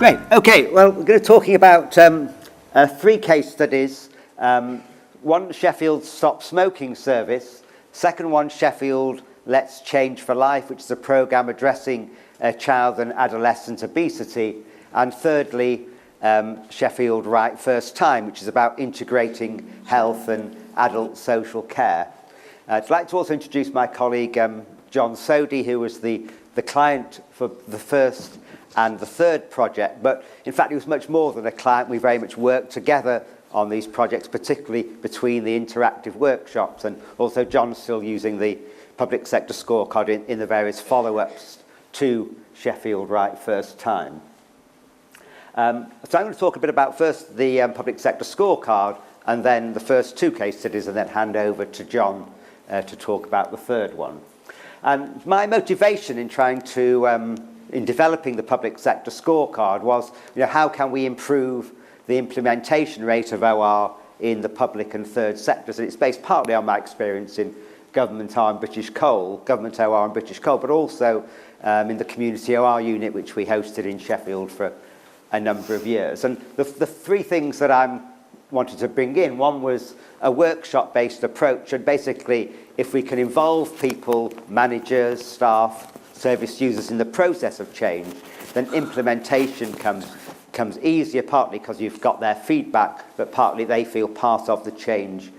Great. Okay. Well, we're going to be talking about three case studies. One, Sheffield Stop Smoking Service. Second one, Sheffield Let's Change for Life, which is a programme addressing child and adolescent obesity. And thirdly, Sheffield Right First Time, which is about integrating health and adult social care. I'd like to also introduce my colleague, John Soady, who was the client for the first and the third project, but in fact he was much more than a client. We very much worked together on these projects, particularly between the interactive workshops, and also John's still using the Public Sector Scorecard in the various follow-ups to Sheffield Right First Time. So I'm going to talk a bit about first the Public Sector Scorecard, and then the first two case studies, and then hand over to John to talk about the third one. And my motivation in trying to in developing the Public Sector Scorecard was, how can we improve the implementation rate of OR in the public and third sectors? And it's based partly on my experience in government OR and British Coal, but also in the community OR unit, which we hosted in Sheffield for a number of years. And the three things that I wanted to bring in, one was a workshop-based approach, and basically if we can involve people, managers, staff, service users in the process of change, then implementation comes easier, partly because you've got their feedback, but partly they feel part of the change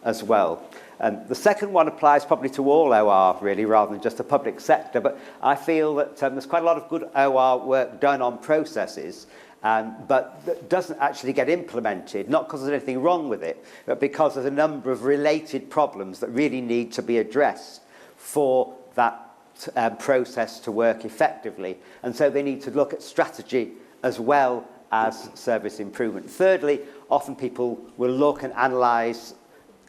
as well. The second one applies probably to all OR, really, rather than just the public sector, but I feel that there's quite a lot of good OR work done on processes, but that doesn't actually get implemented, not because there's anything wrong with it, but because there's a number of related problems that really need to be addressed for that process to work effectively. And so they need to look at strategy as well as service improvement. Thirdly, often people will look and analyse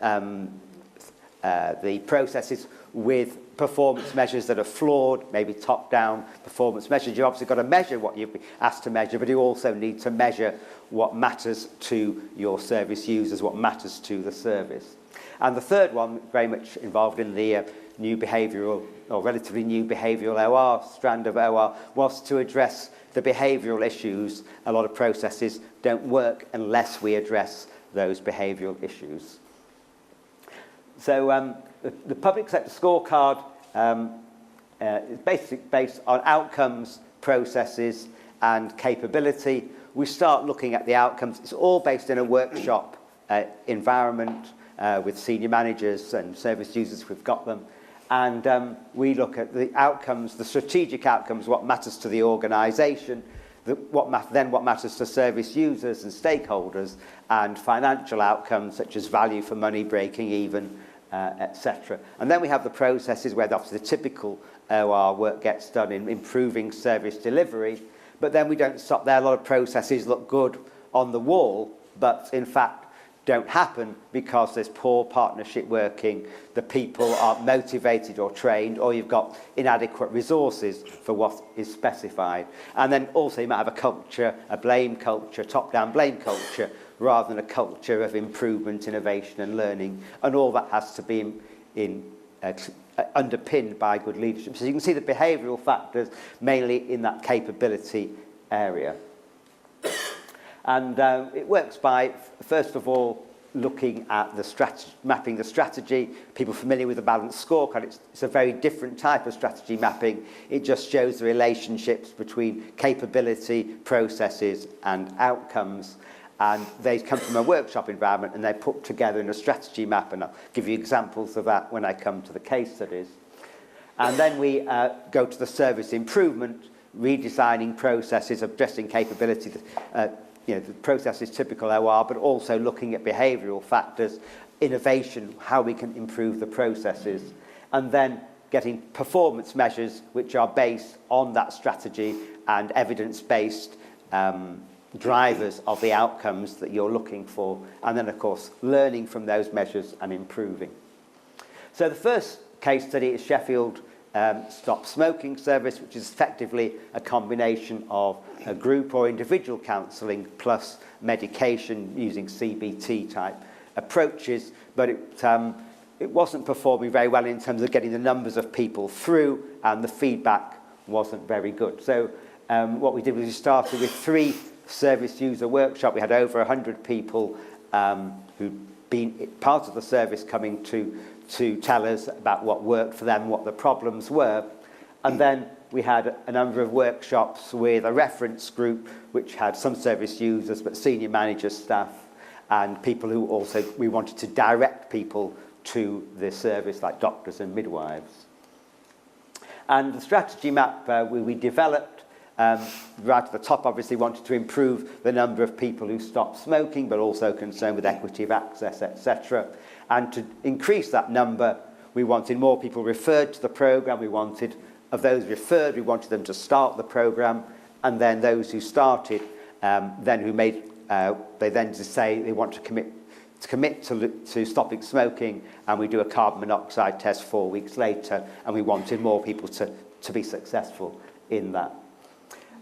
the processes with performance measures that are flawed, maybe top-down performance measures. You've obviously got to measure what you've been asked to measure, but you also need to measure what matters to your service users, what matters to the service. And the third one, very much involved in the new behavioural, or relatively new behavioural OR strand of OR, was to address the behavioural issues. A lot of processes don't work unless we address those behavioural issues. So the Public Sector Scorecard is basically based on outcomes, processes and capability. We start looking at the outcomes. It's all based in a workshop environment with senior managers and service users if we've got them. And we look at the outcomes, the strategic outcomes, what matters to the organisation, what matters to service users and stakeholders, and financial outcomes such as value for money, breaking even, etc. And then we have the processes where obviously the typical OR work gets done in improving service delivery, but then we don't stop there. A lot of processes look good on the wall, but in fact don't happen because there's poor partnership working, the people aren't motivated or trained, or you've got inadequate resources for what is specified. And then also you might have a culture, a blame culture, top-down blame culture, rather than a culture of improvement, innovation and learning. And all that has to be underpinned by good leadership. So you can see the behavioural factors mainly in that capability area. And it works by, first of all, looking at the strategy, mapping the strategy. People familiar with the balanced scorecard, it's a very different type of strategy mapping. It just shows the relationships between capability, processes and outcomes. And they come from a workshop environment and they're put together in a strategy map, and I'll give you examples of that when I come to the case studies. And then we go to the service improvement, redesigning processes, addressing capability. The process is typical OR, but also looking at behavioural factors, innovation, how we can improve the processes, and then getting performance measures which are based on that strategy and evidence-based drivers of the outcomes that you're looking for, and then of course learning from those measures and improving. So the first case study is Sheffield Stop Smoking Service, which is effectively a combination of a group or individual counselling plus medication using CBT type approaches, but it wasn't performing very well in terms of getting the numbers of people through, and the feedback wasn't very good. So what we did was we started with 3 service user workshops. We had over 100 people who'd been part of the service coming to tell us about what worked for them, what the problems were. And then we had a number of workshops with a reference group, which had some service users, but senior managers, staff, and people who also, we wanted to direct people to the service, like doctors and midwives. And the strategy map we developed, right at the top, obviously wanted to improve the number of people who stopped smoking, but also concerned with equity of access, etc. And to increase that number, we wanted more people referred to the programme. We wanted, of those referred, we wanted them to start the programme, and then those who started, then who made, they then to say they want to commit to stopping smoking, and we do a carbon monoxide test 4 weeks later, and we wanted more people to be successful in that.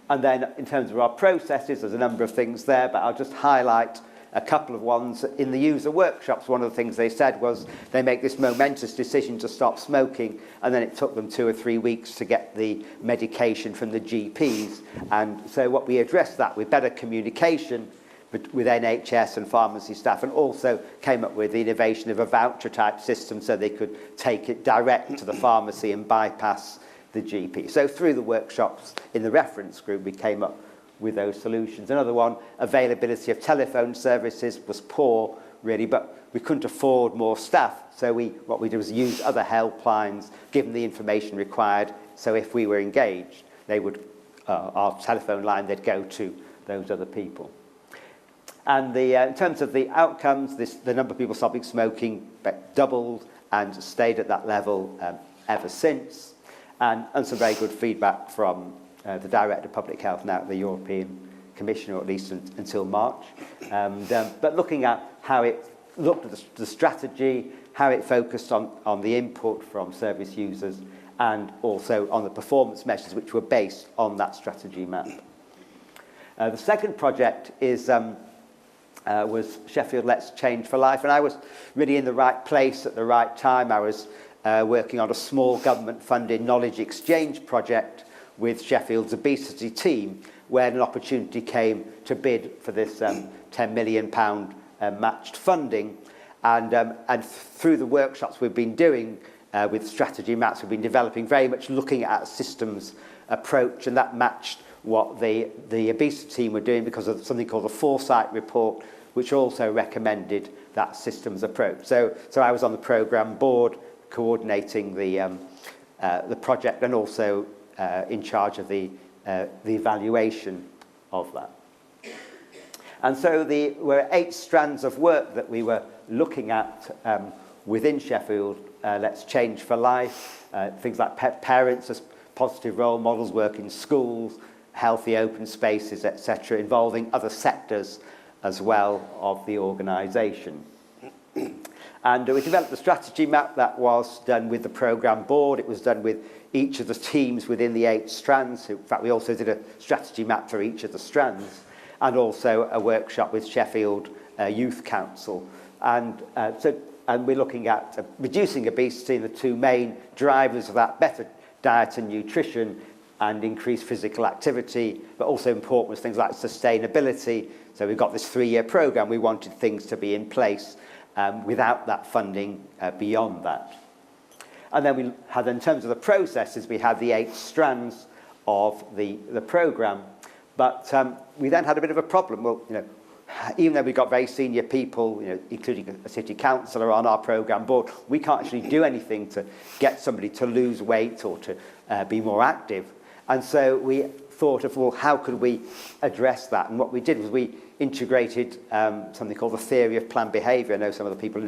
And then in terms of our processes, there's a number of things there, but I'll just highlight a couple of ones. In the user workshops, one of the things they said was they make this momentous decision to stop smoking, and then it took them 2 or 3 weeks to get the medication from the GPs. And so what we addressed that with better communication with NHS and pharmacy staff, and also came up with the innovation of a voucher type system so they could take it direct to the pharmacy and bypass the GP. So through the workshops in the reference group, we came up with those solutions. Another one, availability of telephone services was poor, really, but we couldn't afford more staff. So what we did was use other helplines, give them the information required. So if we were engaged, they would, our telephone line, they'd go to those other people. And in terms of the outcomes, the number of people stopping smoking doubled and stayed at that level ever since. And some very good feedback from the Director of Public Health now at the European Commission, or at least until March. But looking at how it looked at the strategy, how it focused on the input from service users, and also on the performance measures which were based on that strategy map. The second project was Sheffield Let's Change for Life, and I was really in the right place at the right time. I was working on a small government-funded knowledge exchange project with Sheffield's obesity team, where an opportunity came to bid for this £10 million matched funding. And through the workshops we've been doing with strategy maps, we've been developing very much looking at a systems approach, and that matched what the obesity team were doing because of something called the Foresight Report, which also recommended that systems approach. So I was on the programme board coordinating the project, and also in charge of the evaluation of that. And so there were 8 strands of work that we were looking at within Sheffield Let's Change for Life, things like parents as positive role models, work in schools, healthy open spaces, etc., involving other sectors as well of the organisation. And we developed the strategy map that was done with the programme board. It was done with each of the teams within the 8 strands. In fact, we also did a strategy map for each of the strands, and also a workshop with Sheffield Youth Council. And we're looking at reducing obesity, the 2 main drivers of that: better diet and nutrition, and increased physical activity, but also important was things like sustainability. So we've got this 3-year programme. We wanted things to be in place without that funding beyond that. And then we had, in terms of the processes, we had the 8 strands of the programme. But we then had a bit of a problem. Well, even though we've got very senior people, including a city councillor on our programme board, we can't actually do anything to get somebody to lose weight or to be more active. And so we thought of, well, how could we address that? And what we did was we integrated something called the Theory of Planned Behaviour. I know some of the people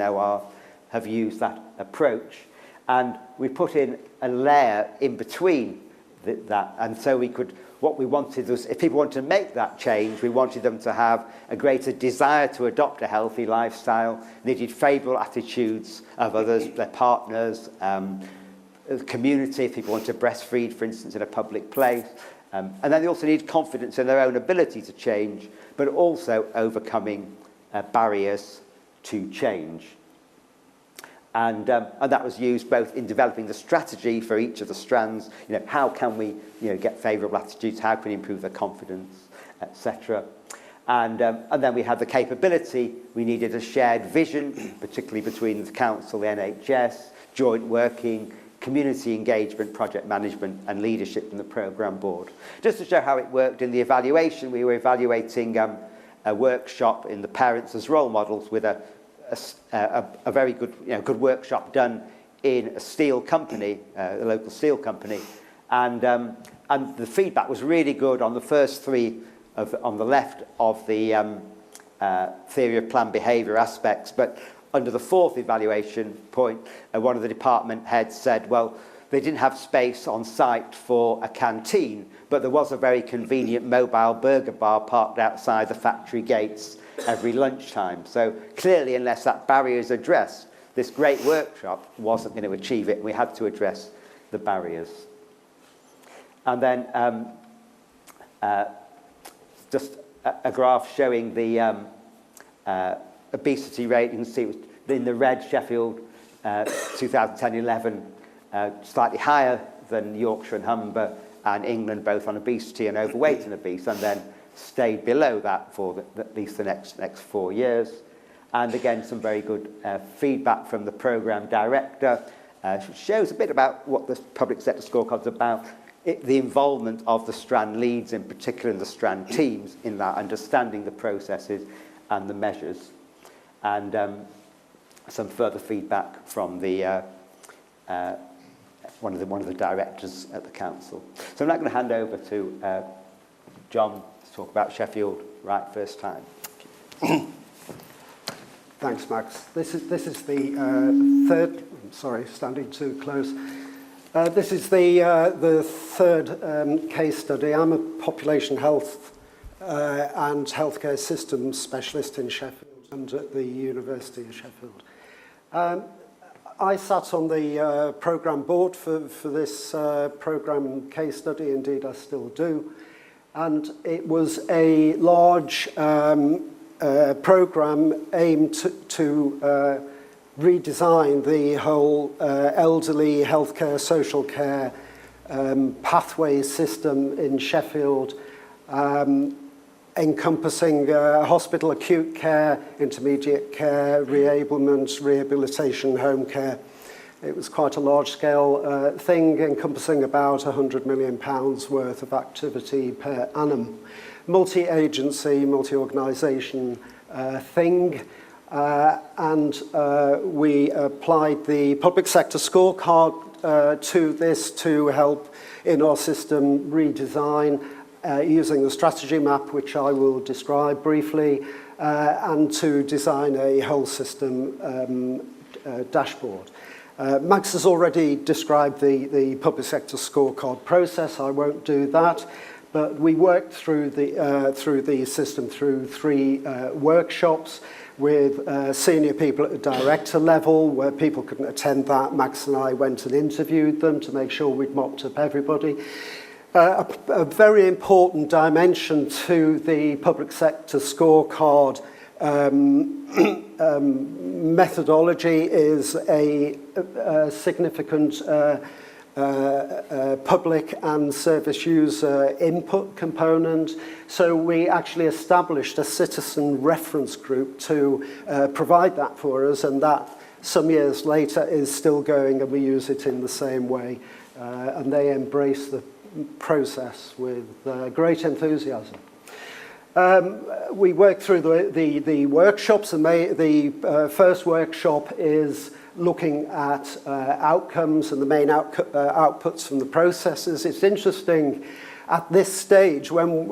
have used that approach. And we put in a layer in between that. And so what we wanted was, if people wanted to make that change, we wanted them to have a greater desire to adopt a healthy lifestyle, needed favourable attitudes of others, their partners, the community, if people want to breastfeed, for instance, in a public place. And then they also need confidence in their own ability to change, but also overcoming barriers to change. And that was used both in developing the strategy for each of the strands. How can we get favourable attitudes, how can we improve their confidence, etc. And then we had the capability. We needed a shared vision, particularly between the council, the NHS, joint working, community engagement, project management and leadership in the programme board. Just to show how it worked in the evaluation, we were evaluating a workshop in the parents as role models with a very good, good workshop done in a steel company, a local steel company. And the feedback was really good on the first three on the left of the Theory of Planned Behaviour aspects, but under the fourth evaluation point, one of the department heads said, well, they didn't have space on site for a canteen, but there was a very convenient mobile burger bar parked outside the factory gates every lunchtime. So clearly, unless that barrier is addressed, this great workshop wasn't going to achieve it. We had to address the barriers. And then just a graph showing the obesity rate. You can see it was in the red, Sheffield 2010-11, slightly higher than Yorkshire and Humber and England, both on obesity and overweight and obese, and then stayed below that for at least the next 4 years. And again, some very good feedback from the programme director, which shows a bit about what the Public Sector Scorecard is about. The involvement of the Strand leads, in particular in the Strand teams, in that understanding the processes and the measures, and some further feedback from the one of the directors at the council. So I'm now going to hand over to John to talk about Sheffield Right First Time. Thanks, Max. This is the third. Sorry, standing too close. This is the third case study. I'm a population health and healthcare systems specialist in Sheffield and at the University of Sheffield. I sat on the programme board for this programme case study. Indeed, I still do. And it was a large programme aimed to redesign the whole elderly healthcare, social care pathway system in Sheffield, encompassing hospital acute care, intermediate care, reablement, rehabilitation, home care. It was quite a large-scale thing, encompassing about £100 million worth of activity per annum. Multi-agency, multi-organisation thing. And we applied the Public Sector Scorecard to this to help in our system redesign using the strategy map, which I will describe briefly, and to design a whole system dashboard. Max has already described the Public Sector Scorecard process. I won't do that. But we worked through the system through three workshops with senior people at the director level, where people couldn't attend that. Max and I went and interviewed them to make sure we'd mopped up everybody. A very important dimension to the Public Sector Scorecard methodology is a significant public and service user input component. So we actually established a citizen reference group to provide that for us, and that some years later is still going, and we use it in the same way. And they embrace the process with great enthusiasm. We worked through the workshops, and the first workshop is looking at outcomes and the main outputs from the processes. It's interesting at this stage, when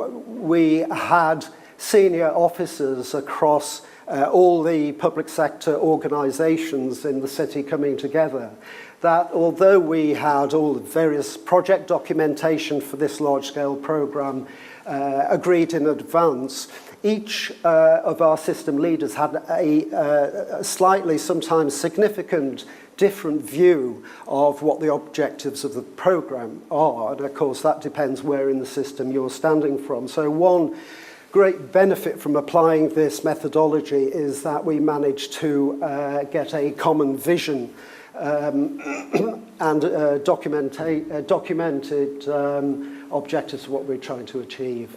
we had senior officers across all the public sector organisations in the city coming together, that although we had all the various project documentation for this large-scale programme agreed in advance, each of our system leaders had a slightly, sometimes significant, different view of what the objectives of the programme are. And of course, that depends where in the system you're standing from. So one great benefit from applying this methodology is that we managed to get a common vision and documented objectives of what we're trying to achieve.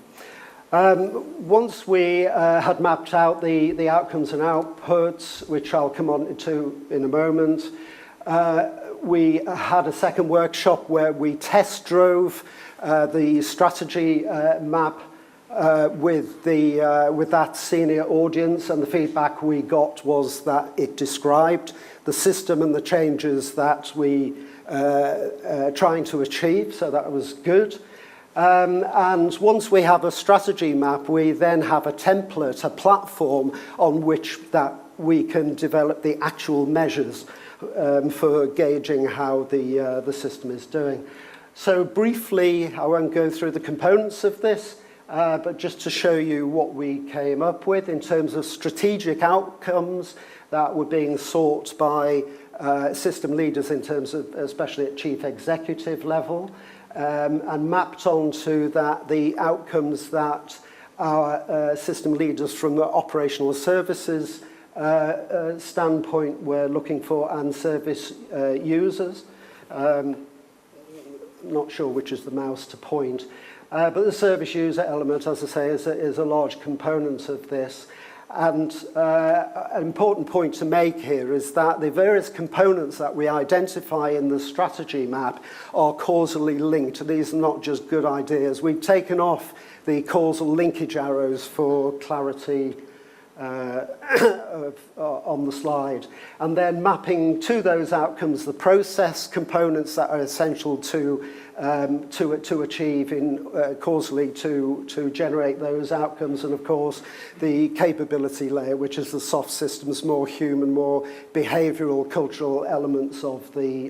Once we had mapped out the outcomes and outputs, which I'll come on to in a moment, we had a second workshop where we test drove the strategy map with that senior audience, and the feedback we got was that it described the system and the changes that we trying to achieve, so that was good. And once we have a strategy map, we then have a template, a platform on which that we can develop the actual measures for gauging how the system is doing. So briefly, I won't go through the components of this, but just to show you what we came up with in terms of strategic outcomes that were being sought by system leaders in terms of, especially at chief executive level, and mapped onto that the outcomes that our system leaders from the operational services standpoint were looking for, and service users. Not sure which is the mouse to point, but the service user element, as I say, is a large component of this. And an important point to make here is that the various components that we identify in the strategy map are causally linked. These are not just good ideas. We've taken off the causal linkage arrows for clarity on the slide, and then mapping to those outcomes the process components that are essential to achieve causally to generate those outcomes, and of course the capability layer, which is the soft systems, more human, more behavioural, cultural elements of the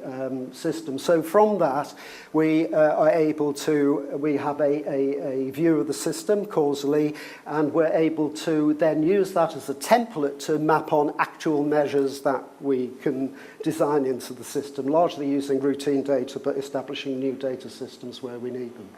system. So from that we are able to, we have a view of the system causally, and we're able to then use that as a template to map on actual measures that we can design into the system, largely using routine data but establishing new data systems where we need them.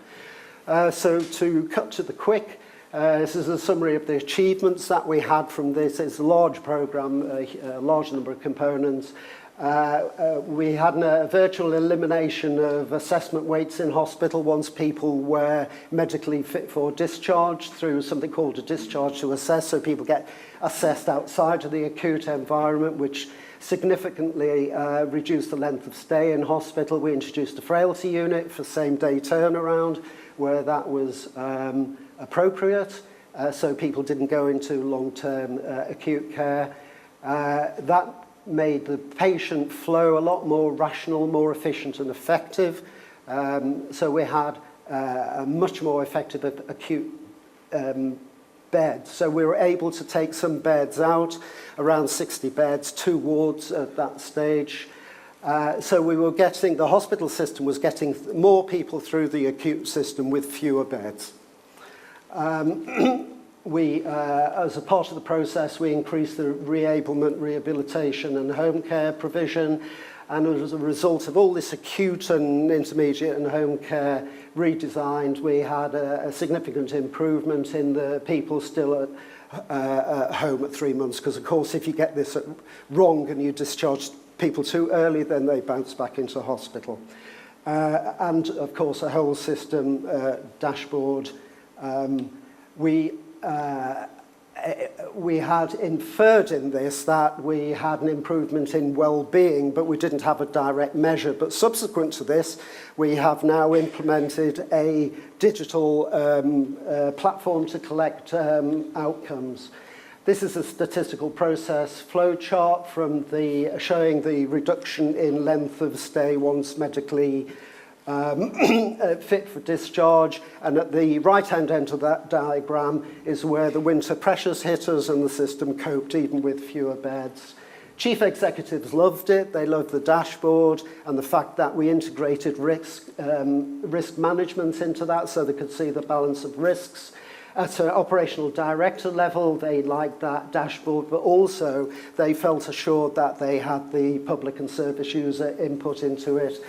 So to cut to the quick, this is a summary of the achievements that we had from this. It's a large program, a large number of components. We had a virtual elimination of assessment waits in hospital once people were medically fit for discharge through something called a discharge to assess, so people get assessed outside of the acute environment, which significantly reduced the length of stay in hospital. We introduced a frailty unit for same-day turnaround where that was appropriate, so people didn't go into long-term acute care. That made the patient flow a lot more rational, more efficient and effective. So we had a much more effective acute beds. So we were able to take some beds out, around 60 beds, 2 wards at that stage. So we were getting, the hospital system was getting more people through the acute system with fewer beds. As a part of the process, we increased the reablement, rehabilitation and home care provision, and as a result of all this acute and intermediate and home care redesigned, we had a significant improvement in the people still at home at 3 months, because of course if you get this wrong and you discharge people too early, then they bounce back into hospital. And of course a whole system dashboard. We had inferred in this that we had an improvement in well-being, but we didn't have a direct measure. But subsequent to this, we have now implemented a digital platform to collect outcomes. This is a statistical process flow chart from showing the reduction in length of stay once medically fit for discharge, and at the right-hand end of that diagram is where the winter pressures hit us and the system coped even with fewer beds. Chief executives loved it. They loved the dashboard and the fact that we integrated risk management into that so they could see the balance of risks. At an operational director level, they liked that dashboard, but also they felt assured that they had the public and service user input into it.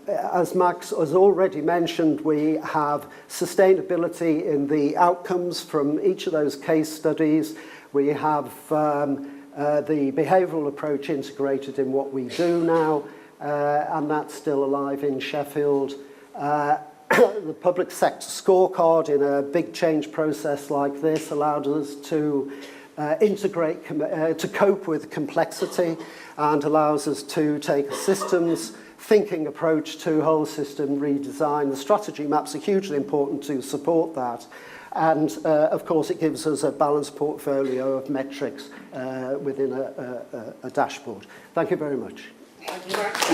as Max has already mentioned, we have sustainability in the outcomes from each of those case studies. We have the behavioural approach integrated in what we do now, and that's still alive in Sheffield. The Public Sector Scorecard in a big change process like this allowed us to integrate, to cope with complexity, and allows us to take a systems thinking approach to whole system redesign. The strategy maps are hugely important to support that. And of course, it gives us a balanced portfolio of metrics within a dashboard. Thank you very much. Thank you very much.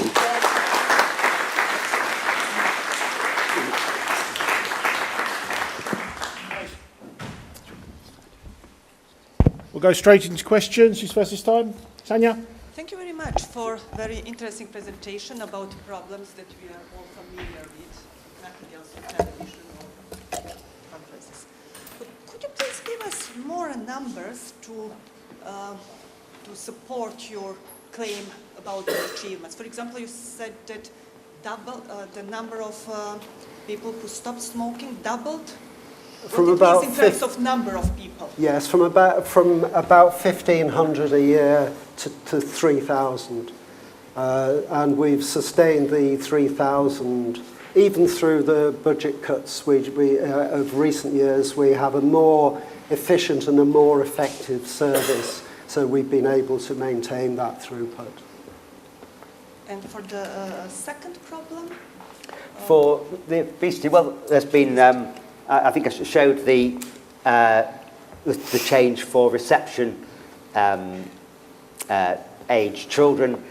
We'll go straight into questions. Who's first this time? Tanya? Thank you very much for a very interesting presentation about problems that we are all familiar with, nothing else on television or conferences. But could you please give us more numbers to support your claim about the achievements? For example, you said that the number of people who stopped smoking doubled. From what about it means in terms of number of people? Yes, from about 1,500 a year to 3,000, and we've sustained the 3,000 even through the budget cuts. We of recent years, we have a more efficient and a more effective service, so we've been able to maintain that throughput. And for the second problem? For the obesity, well, there's been, I think I showed the change for reception age children.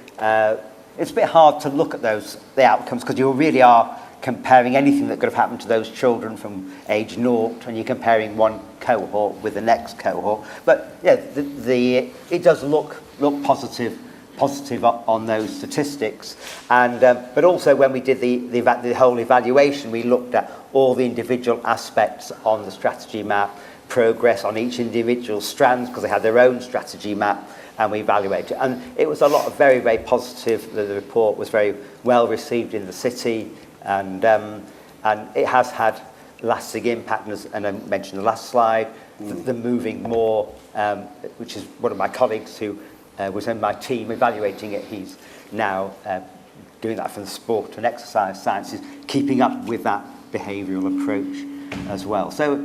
It's a bit hard to look at the outcomes, because you really are comparing anything that could have happened to those children from age 0 when you're comparing one cohort with the next cohort. But yeah, it does look positive on those statistics. And but also when we did the whole evaluation, we looked at all the individual aspects on the strategy map, progress on each individual strands, because they had their own strategy map, and we evaluated. And it was a lot of very, very positive. The report was very well received in the city, and it has had lasting impact. And I mentioned the last slide, the moving more, which is one of my colleagues who was in my team evaluating it. He's now doing that for the sport and exercise sciences, keeping up with that behavioural approach as well. So,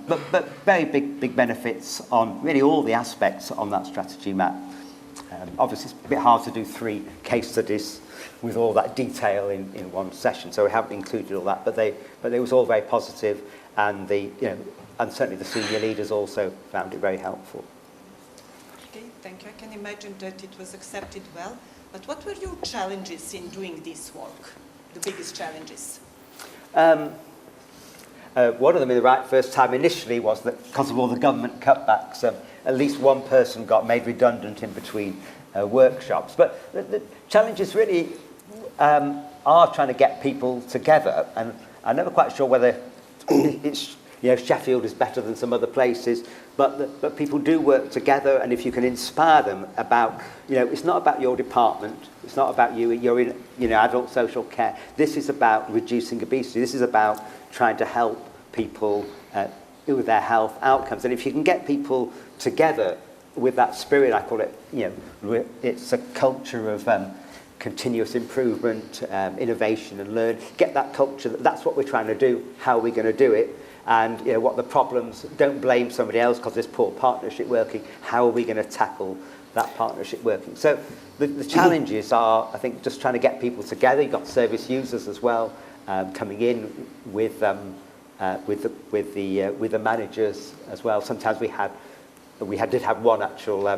but very big benefits on really all the aspects on that strategy map. Obviously, it's a bit hard to do 3 case studies with all that detail in one session, so we haven't included all that. But it was all very positive, and and certainly the senior leaders also found it very helpful. Okay, thank you. I can imagine that it was accepted well. But what were your challenges in doing this work? The biggest challenges? One of them in the Right First Time initially was that because of all the government cutbacks, at least one person got made redundant in between workshops. But the challenges really are trying to get people together, and I'm never quite sure whether it's Sheffield is better than some other places, but people do work together, and if you can inspire them about, it's not about your department, it's not about you're in adult social care. This is about reducing obesity. This is about trying to help people with their health outcomes. And if you can get people together with that spirit, I call it, it's a culture of continuous improvement, innovation and learn. Get that culture, that's what we're trying to do, how are we going to do it? And what the problems, don't blame somebody else because there's poor partnership working. How are we going to tackle that partnership working? So the challenges are, I think, just trying to get people together. You've got service users as well coming in with the managers as well. Sometimes we did have one actual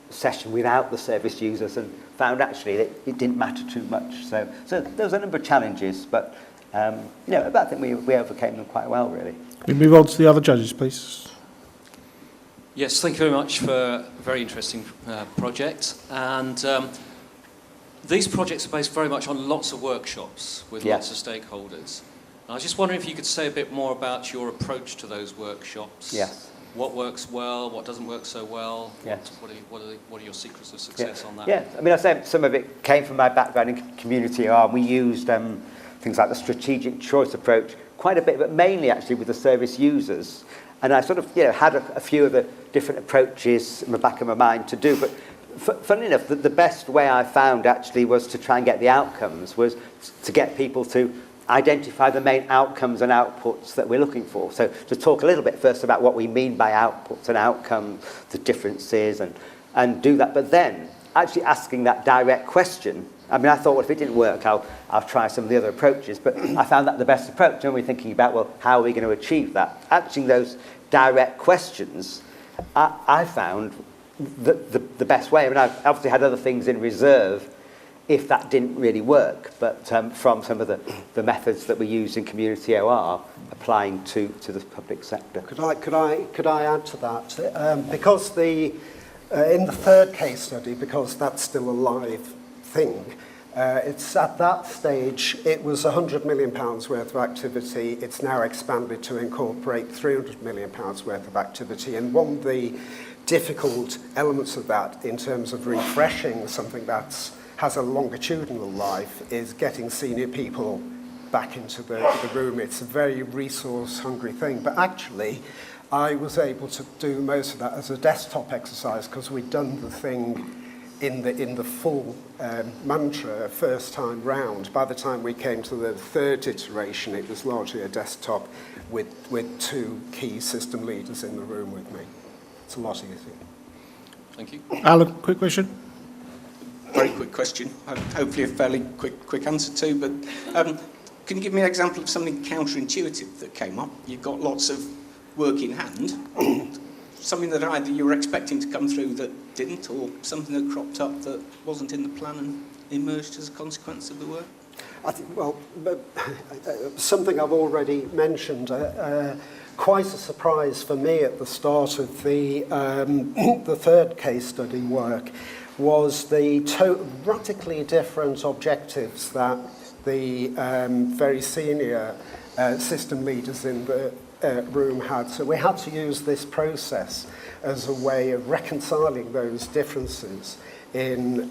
session without the service users and found actually that it didn't matter too much. So there was a number of challenges, but but I think we overcame them quite well, really. We move on to the other judges, please. Yes, thank you very much for a very interesting project. And these projects are based very much on lots of workshops with lots of stakeholders. And I was just wondering if you could say a bit more about your approach to those workshops. Yes. what works well, what doesn't work so well? Yeah. What are your secrets of success on that? Yeah, I mean, I say some of it came from my background in community art. We used things like the strategic choice approach quite a bit, but mainly actually with the service users. And I sort of had a few of the different approaches in the back of my mind to do. But funnily enough, the best way I found actually was to try and get the outcomes, was to get people to identify the main outcomes and outputs that we're looking for. So to talk a little bit first about what we mean by outputs and outcomes, the differences, and do that. But then actually asking that direct question. I mean, I thought, well, if it didn't work, I'll try some of the other approaches. But I found that the best approach. And we're thinking about, well, how are we going to achieve that? Answering those direct questions, I found the best way. I mean, I've obviously had other things in reserve if that didn't really work, but from some of the methods that we use in community OR, applying to the public sector. Could I add to that? Because in the third case study, because that's still a live thing, it's at that stage, it was £100 million worth of activity. It's now expanded to incorporate £300 million worth of activity. And one of the difficult elements of that in terms of refreshing something that has a longitudinal life is getting senior people back into the room. It's a very resource-hungry thing. But actually, I was able to do most of that as a desktop exercise because we'd done the thing in the full mantra first time round. By the time we came to the third iteration, it was largely a desktop with two key system leaders in the room with me. It's a lot easier. Thank you. Alan, quick question. Very quick question, hopefully a fairly quick answer too, but can you give me an example of something counterintuitive that came up? You've got lots of work in hand, something that either you were expecting to come through that didn't, or something that cropped up that wasn't in the plan and emerged as a consequence of the work? I think, well, something I've already mentioned, quite a surprise for me at the start of the third case study work was the radically different objectives that the very senior system leaders in the room had. So we had to use this process as a way of reconciling those differences in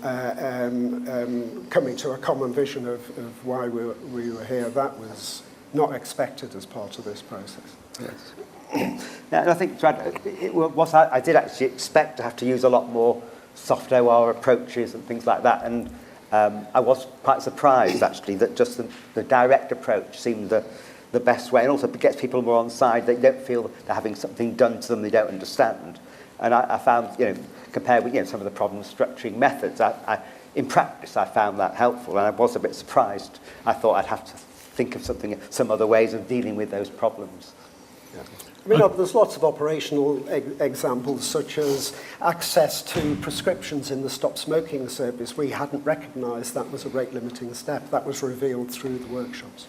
coming to a common vision of why we were here. That was not expected as part of this process. Yes. Yeah, and I think I did actually expect to have to use a lot more soft OR approaches and things like that, and I was quite surprised actually that just the direct approach seemed the best way, and also gets people more on side. They don't feel they're having something done to them they don't understand. And I found, compared with some of the problem structuring methods, in practice I found that helpful, and I was a bit surprised. I thought I'd have to think of some other ways of dealing with those problems. Yeah. I mean, there's lots of operational examples, such as access to prescriptions in the stop smoking service. We hadn't recognised that was a rate-limiting step. That was revealed through the workshops.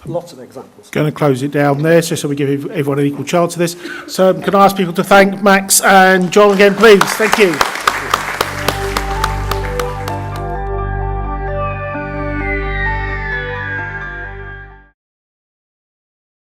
Lots of examples. Going to close it down there, so we give everyone an equal chance to this. So can I ask people to thank Max and John again, please? Thank you.